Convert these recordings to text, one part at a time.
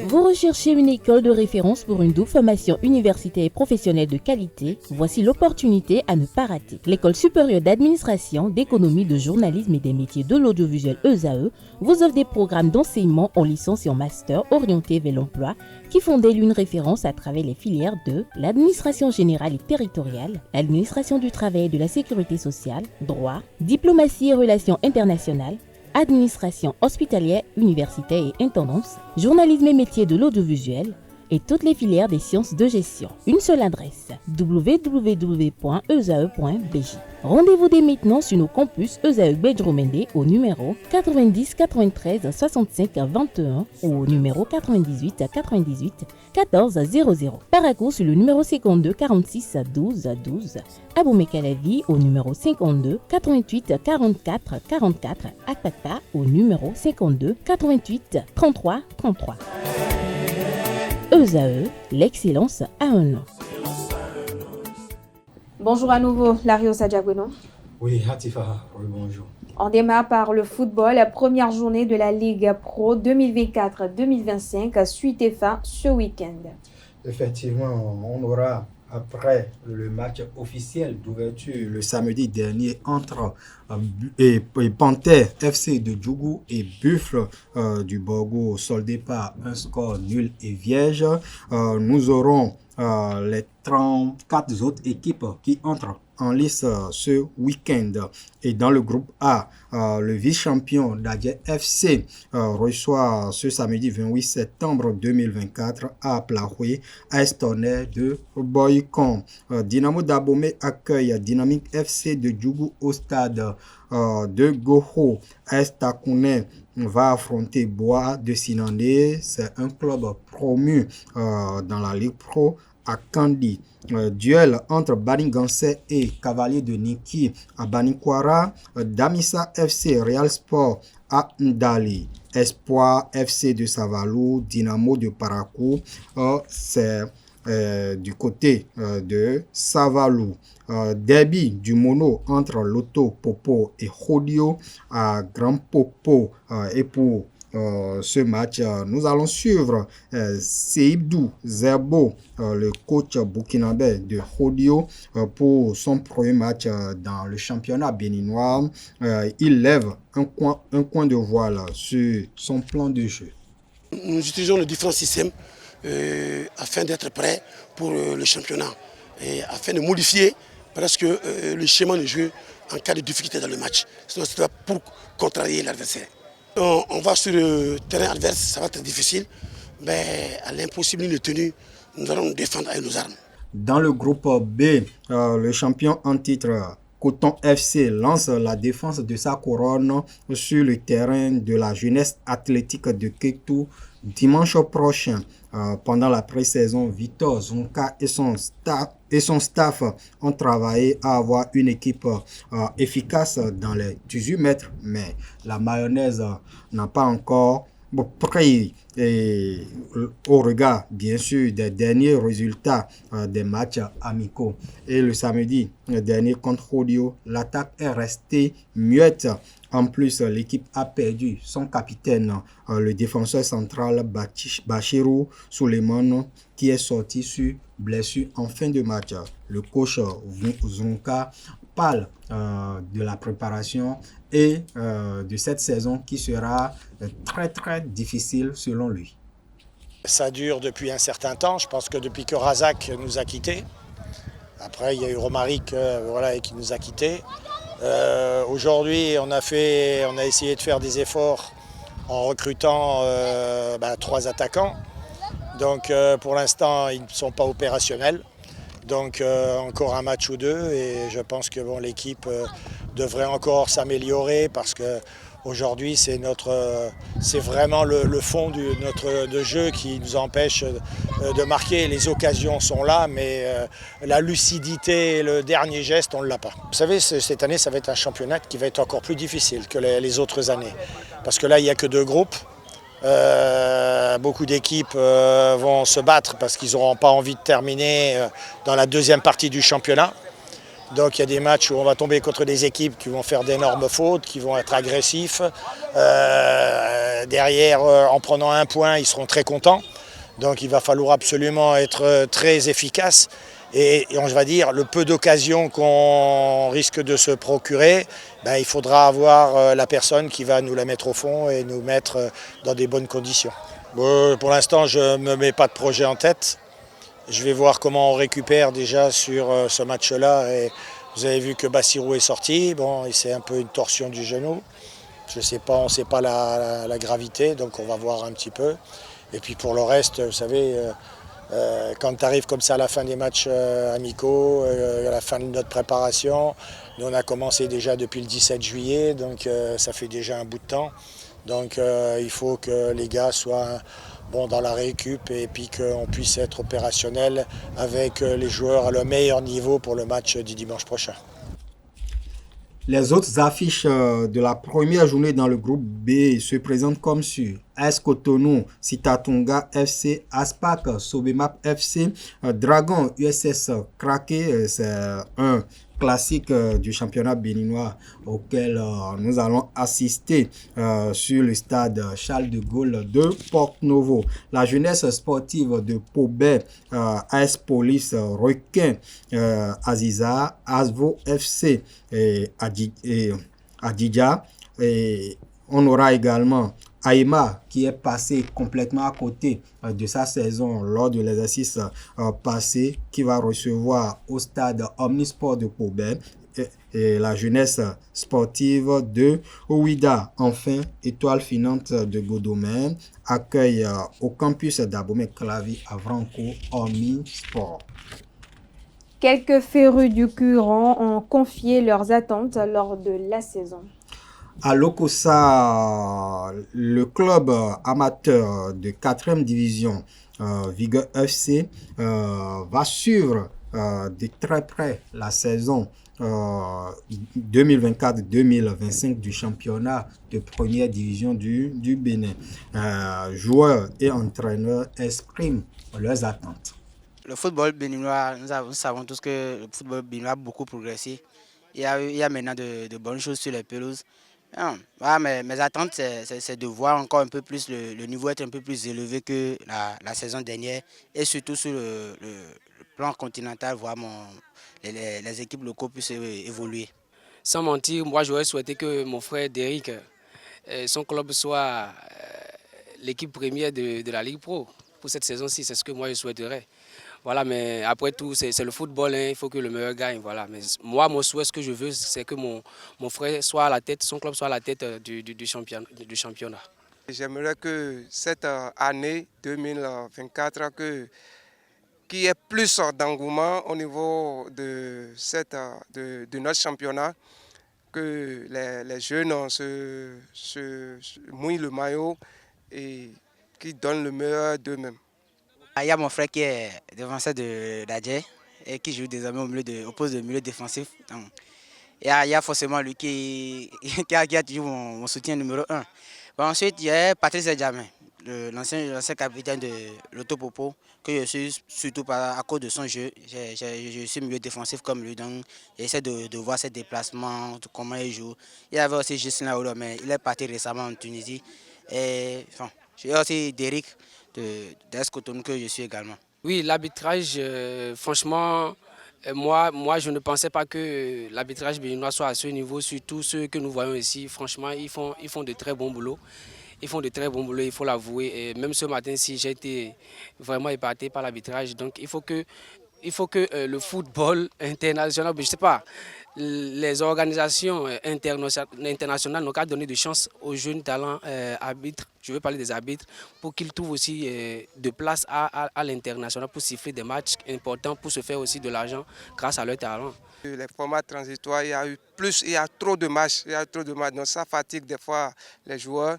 Vous recherchez une école de référence pour une double formation universitaire et professionnelle de qualité? Voici l'opportunité à ne pas rater. L'École supérieure d'administration, d'économie, de journalisme et des métiers de l'audiovisuel ESAE vous offre des programmes d'enseignement en licence et en master orientés vers l'emploi qui font d'elle une référence à travers les filières de l'administration générale et territoriale, l'administration du travail et de la sécurité sociale, droit, diplomatie et relations internationales, administration hospitalière, universitaire et intendance, journalisme et métiers de l'audiovisuel et toutes les filières des sciences de gestion. Une seule adresse, www.esae.bj. Rendez-vous dès maintenant sur nos campus ESAE Bedjromende au numéro 90 93 65 21 ou au numéro 98 98 14 00. Paracourt sur le numéro 52 46 12 12. Aboumé-Calavi au numéro 52 88 44 44. Akpaka au numéro 52 88 33 33. ESAE, l'excellence a un nom. Bonjour à nouveau, Lario Sadjagweno. Oui, Hatifa, oui, bonjour. On démarre par le football, la première journée de la Ligue Pro 2024-2025 suite et fin ce week-end. Effectivement, on aura, après le match officiel d'ouverture le samedi dernier entre Panthère FC de Djougou et Buffle du Borgo soldé par un score nul et vierge, nous aurons les 34 autres équipes qui entrent en lice ce week-end. Et dans le groupe A, le vice-champion d'Adjet FC reçoit ce samedi 28 septembre 2024 à Plahoué, AS Tonnerre de Boycon. Dynamo d'Abomey accueille Dynamique FC de Djougou au stade de Goho. AS Takouné va affronter Bois de Sinandé. C'est un club promu dans la Ligue Pro à Kandi. Duel entre Baningansé et Cavalier de Niki à Banikwara. Damissa FC Real Sport à Ndali. Espoir FC de Savalou, Dynamo de Parakou, c'est du côté de Savalou. Derby du Mono entre Loto Popo et Hodio à Grand Popo. Et pour ce match, nous allons suivre Seibdou Zerbo, le coach burkinabé de Hodio, pour son premier match dans le championnat béninois. Il lève un coin de voile sur son plan de jeu. Nous utilisons le différents systèmes afin d'être prêts pour le championnat et afin de modifier presque le schéma de jeu en cas de difficulté dans le match. C'est pour contrarier l'adversaire. On va sur le terrain adverse, ça va être difficile, mais à l'impossible de tenue, nous allons nous défendre avec nos armes. Dans le groupe B, le champion en titre Coton FC lance la défense de sa couronne sur le terrain de la jeunesse athlétique de Ketou dimanche prochain. Pendant la pré-saison, Victor Zonka et son staff ont travaillé à avoir une équipe efficace dans les 18 mètres, mais la mayonnaise n'a pas encore pris au regard bien sûr des derniers résultats des matchs amicaux. Et le samedi dernier contre Hodio, l'attaque est restée muette. En plus, l'équipe a perdu son capitaine, le défenseur central Bachirou Souleymane, qui est sorti sur blessure en fin de match. Le coach Zonka parle de la préparation et de cette saison qui sera très très difficile selon lui. Ça dure depuis un certain temps. Je pense que depuis que Razak nous a quittés. Après, il y a eu Romaric qui nous a quittés. Aujourd'hui, on a essayé de faire des efforts en recrutant 3 attaquants. Donc pour l'instant, ils ne sont pas opérationnels. Donc encore un match ou deux et je pense que l'équipe devrait encore s'améliorer parce que aujourd'hui c'est vraiment le fond de jeu qui nous empêche de marquer. Les occasions sont là, mais la lucidité et le dernier geste, on ne l'a pas. Vous savez, cette année, ça va être un championnat qui va être encore plus difficile que les autres années. Parce que là, il n'y a que 2 groupes. Beaucoup d'équipes vont se battre parce qu'ils n'auront pas envie de terminer dans la deuxième partie du championnat. Donc il y a des matchs où on va tomber contre des équipes qui vont faire d'énormes fautes, qui vont être agressifs. Derrière, en prenant un point, ils seront très contents. Donc il va falloir absolument être très efficace. Et on va dire, le peu d'occasions qu'on risque de se procurer, il faudra avoir la personne qui va nous la mettre au fond et nous mettre dans des bonnes conditions. Pour l'instant, je ne me mets pas de projet en tête. Je vais voir comment on récupère déjà sur ce match-là. Et vous avez vu que Bassirou est sorti. Bon, c'est un peu une torsion du genou. Je sais pas, on ne sait pas la gravité, donc on va voir un petit peu. Et puis pour le reste, vous savez, quand tu arrives comme ça à la fin des matchs amicaux, à la fin de notre préparation, nous on a commencé déjà depuis le 17 juillet, donc ça fait déjà un bout de temps. Donc il faut que les gars soient dans la récup et puis qu'on puisse être opérationnel avec les joueurs à leur meilleur niveau pour le match du dimanche prochain. Les autres affiches de la première journée dans le groupe B se présentent comme suit. AS Cotonou, Sitatunga FC, Aspak, Sobemap FC, Dragon, USS Krake, c'est un classique du championnat béninois auquel nous allons assister sur le stade Charles de Gaulle de Porto-Novo. La jeunesse sportive de Pobet, AS Police, Requin, Aziza, Asvo FC et Adidja. Et on aura également Aïma qui est passé complètement à côté de sa saison lors de l'exercice passé, qui va recevoir au stade Omnisport de Pobet et la jeunesse sportive de Ouida. Enfin, Étoile Filante de Godomène accueille au campus d'Abomey-Clavi à Vranco Omnisport. Quelques férus du Curon ont confié leurs attentes lors de la saison. À Lokossa, le club amateur de 4e division, Vigueur FC, va suivre de très près la saison 2024-2025 du championnat de première division du Bénin. Joueurs et entraîneurs expriment leurs attentes. Le football béninois, nous savons tous que le football béninois a beaucoup progressé. Il y a maintenant de bonnes choses sur les pelouses. Mes attentes, c'est de voir encore un peu plus le niveau être un peu plus élevé que la saison dernière et surtout sur le plan continental, voir les équipes locaux puissent évoluer. Sans mentir, moi j'aurais souhaité que mon frère Derrick, son club soit l'équipe première de la Ligue Pro pour cette saison-ci, c'est ce que moi je souhaiterais. Voilà, mais après tout, c'est le football, hein, il faut que le meilleur gagne. Voilà. Mais moi, mon souhait, ce que je veux, c'est que mon frère soit à la tête, son club soit à la tête du championnat. J'aimerais que cette année 2024, qu'il y ait plus d'engouement au niveau de notre championnat, que les jeunes se mouillent le maillot et qu'ils donnent le meilleur d'eux-mêmes. Il y a mon frère qui est défenseur d'Adjé et qui joue désormais au poste de milieu défensif. Donc, il y a forcément lui qui a toujours mon soutien numéro 1. Bon, ensuite, il y a Patrice Djamé, l'ancien capitaine de l'Autopopo, que je suis surtout à cause de son jeu. Je suis milieu défensif comme lui, donc j'essaie de voir ses déplacements, comment il joue. Il y avait aussi Justin Laouro, mais il est parti récemment en Tunisie. Et enfin, j'ai aussi Derrick d'AS Cotonou que je suis également. Oui, l'arbitrage, franchement, moi je ne pensais pas que l'arbitrage béninois soit à ce niveau, surtout ceux que nous voyons ici. Franchement, ils font de très bons boulots. Ils font de très bons boulots, il faut l'avouer. Et même ce matin-ci, j'ai été vraiment épaté par l'arbitrage. Donc il faut que le football international, je ne sais pas, les organisations internationales n'ont qu'à donner de chance aux jeunes talents arbitres, je veux parler des arbitres, pour qu'ils trouvent aussi de place à l'international pour siffler des matchs importants, pour se faire aussi de l'argent grâce à leur talent. Les formats transitoires, il y a trop de matchs, donc ça fatigue des fois les joueurs.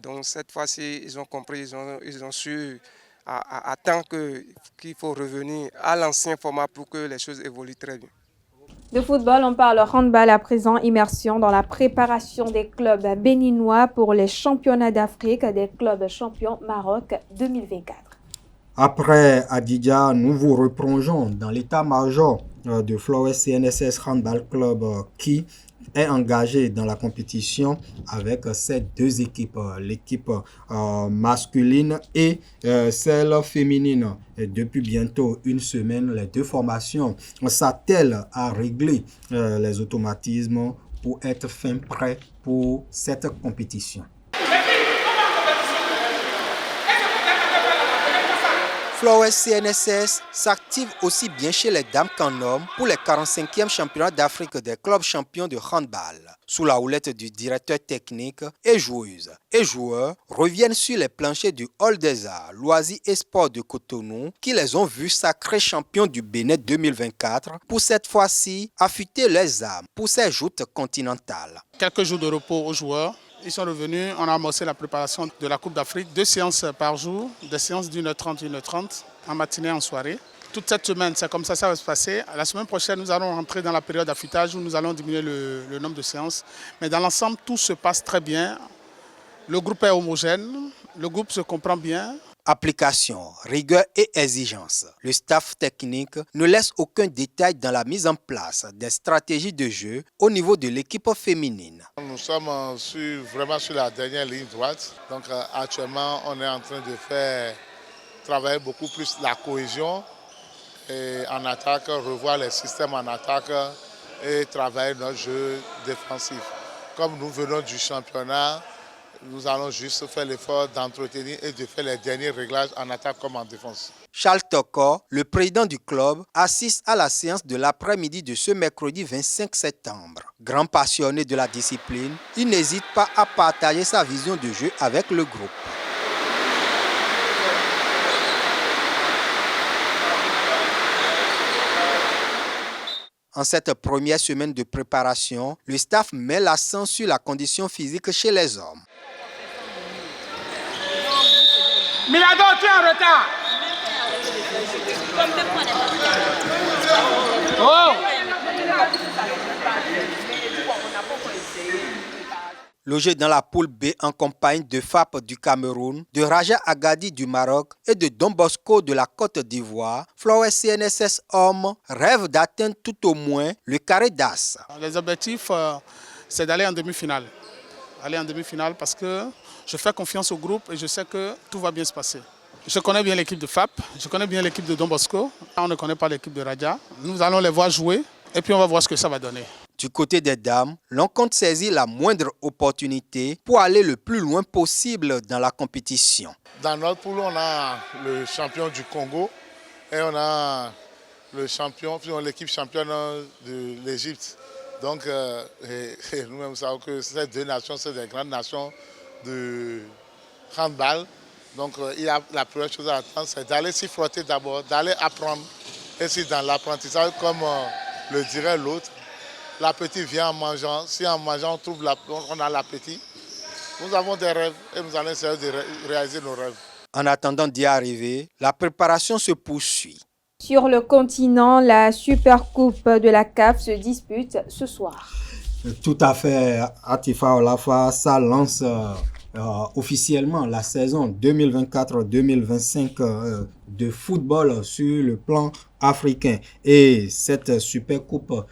Donc cette fois-ci, ils ont compris, ils ont su à temps qu'il faut revenir à l'ancien format pour que les choses évoluent très bien. De football, on parle handball à présent, immersion dans la préparation des clubs béninois pour les championnats d'Afrique des clubs champions Maroc 2024. Après Adidja, nous vous replongeons dans l'état-major de Flores CNSS Handball Club qui est engagé dans la compétition avec ces deux équipes, l'équipe masculine et celle féminine. Et depuis bientôt une semaine, les deux formations s'attellent à régler les automatismes pour être fin prêt pour cette compétition. Flores CNSS s'active aussi bien chez les dames qu'en hommes pour les 45e championnats d'Afrique des clubs champions de handball. Sous la houlette du directeur technique, et joueuses et joueurs reviennent sur les planchers du Hall des Arts, Loisirs et Sports de Cotonou qui les ont vus sacrés champions du Bénin 2024 pour cette fois-ci affûter les armes pour ces joutes continentales. Quelques jours de repos aux joueurs. Ils sont revenus, on a amorcé la préparation de la Coupe d'Afrique. 2 séances par jour, des séances d'1h30, 1h30, en matinée et en soirée. Toute cette semaine, c'est comme ça va se passer. La semaine prochaine, nous allons rentrer dans la période d'affûtage où nous allons diminuer le nombre de séances. Mais dans l'ensemble, tout se passe très bien. Le groupe est homogène, le groupe se comprend bien. Application, rigueur et exigence. Le staff technique ne laisse aucun détail dans la mise en place des stratégies de jeu au niveau de l'équipe féminine. Nous sommes vraiment sur la dernière ligne droite. Donc actuellement, on est en train de faire travailler beaucoup plus la cohésion et en attaque, revoir les systèmes en attaque et travailler notre jeu défensif. Comme nous venons du championnat, nous allons juste faire l'effort d'entretenir et de faire les derniers réglages en attaque comme en défense. Charles Toko, le président du club, assiste à la séance de l'après-midi de ce mercredi 25 septembre. Grand passionné de la discipline, il n'hésite pas à partager sa vision de jeu avec le groupe. En cette première semaine de préparation, le staff met l'accent sur la condition physique chez les hommes. Milado, tu es en retard. Oh! Logé dans la poule B en compagnie de FAP du Cameroun, de Raja Agadi du Maroc et de Don Bosco de la Côte d'Ivoire, Flores CNSS Hommes rêve d'atteindre tout au moins le carré d'as. Les objectifs, c'est d'aller en demi-finale. Aller en demi-finale parce que je fais confiance au groupe et je sais que tout va bien se passer. Je connais bien l'équipe de FAP, je connais bien l'équipe de Don Bosco. On ne connaît pas l'équipe de Raja. Nous allons les voir jouer et puis on va voir ce que ça va donner. Du côté des dames, l'on compte saisir la moindre opportunité pour aller le plus loin possible dans la compétition. Dans notre poule, on a le champion du Congo et on a l'équipe championne de l'Égypte. Donc, nous-mêmes savons que ces deux nations, c'est des grandes nations de handball. Donc, la première chose à attendre, c'est d'aller s'y frotter d'abord, d'aller apprendre. Et si dans l'apprentissage, comme le dirait l'autre, l'appétit vient en mangeant. Si en mangeant, on a l'appétit. Nous avons des rêves et nous allons essayer de réaliser nos rêves. En attendant d'y arriver, la préparation se poursuit. Sur le continent, la Super Coupe de la CAF se dispute ce soir. Tout à fait, Atifa Olafa, ça lance officiellement la saison 2024-2025 de football sur le plan africain. Et cette Super Coupe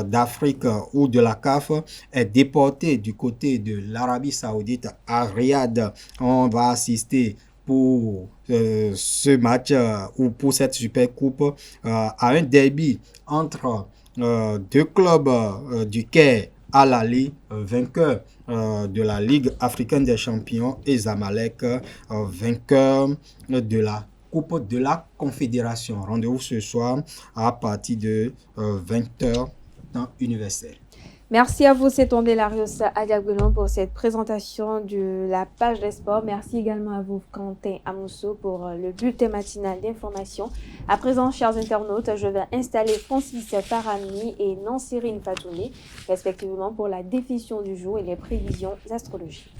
d'Afrique ou de la CAF est déportée du côté de l'Arabie Saoudite à Riyad. On va assister pour ce match ou pour cette Super Coupe à un derby entre deux clubs du Caire, Al Ahly, vainqueur de la Ligue africaine des champions, et Zamalek, vainqueur de la Coupe de la Confédération. Rendez-vous ce soir à partir de 20h temps universel. Merci à vous, c'est Larios Adiagbelon pour cette présentation de la page des sports. Merci également à vous, Quentin Amousso, pour le bulletin matinal d'information. À présent, chers internautes, je vais installer Francis Farami et Nancérine Fatoumé, respectivement pour la définition du jour et les prévisions astrologiques.